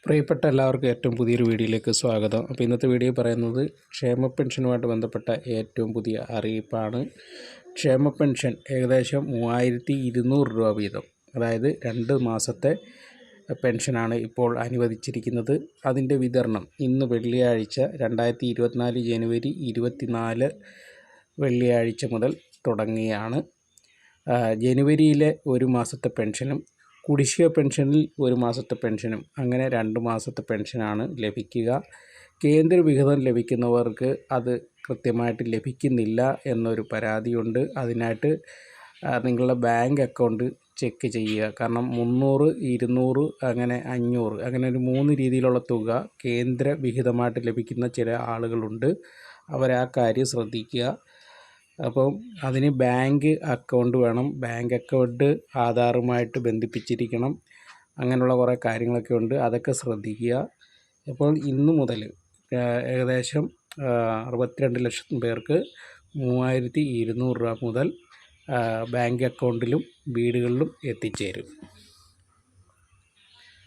പ്രിയപ്പെട്ട എല്ലാവർക്കും ഏറ്റവും പുതിയൊരു വീഡിയോയിലേക്ക് സ്വാഗതം. അപ്പോൾ ഇന്നത്തെ വീഡിയോ പറയുന്നത് ക്ഷേമ പെൻഷനുമായിട്ട് ബന്ധപ്പെട്ട ഏറ്റവും പുതിയ അറിയിപ്പാണ്. ക്ഷേമ പെൻഷൻ ഏകദേശം 3200 രൂപ വീതം, അതായത് 2 മാസത്തെ പെൻഷനാണ് ഇപ്പോൾ അനുവദിച്ചിരിക്കുന്നത്. അതിൻ്റെ വിതരണം ഇന്ന് വെള്ളിയാഴ്ച 2024 ജനുവരി 24 വെള്ളിയാഴ്ച മുതൽ തുടങ്ങുകയാണ്. ജനുവരിയിലെ ഒരു മാസത്തെ പെൻഷനും കുടിശ്ശിക പെൻഷനിൽ ഒരു മാസത്തെ പെൻഷനും അങ്ങനെ 2 മാസത്തെ പെൻഷനാണ് ലഭിക്കുക. കേന്ദ്ര വിഹിതം ലഭിക്കുന്നവർക്ക് അത് കൃത്യമായിട്ട് ലഭിക്കുന്നില്ല എന്നൊരു പരാതിയുണ്ട്. അതിനായിട്ട് നിങ്ങളുടെ ബാങ്ക് അക്കൗണ്ട് ചെക്ക് ചെയ്യുക. കാരണം 300, 200 അങ്ങനെ 500 അങ്ങനെ ഒരു 3 രീതിയിലുള്ള തുക കേന്ദ്ര വിഹിതമായിട്ട് ലഭിക്കുന്ന ചില ആളുകളുണ്ട്. അവരാ കാര്യം ശ്രദ്ധിക്കുക. അപ്പം അതിന് ബാങ്ക് അക്കൗണ്ട് വേണം. ബാങ്ക് അക്കൗണ്ട് ആധാറുമായിട്ട് ബന്ധിപ്പിച്ചിരിക്കണം. അങ്ങനെയുള്ള കുറേ കാര്യങ്ങളൊക്കെ ഉണ്ട്, അതൊക്കെ ശ്രദ്ധിക്കുക. അപ്പോൾ ഇന്നു മുതൽ ഏകദേശം 62 ലക്ഷം പേർക്ക് 3200 രൂപ മുതൽ ബാങ്ക് അക്കൗണ്ടിലും വീടുകളിലും എത്തിച്ചേരും.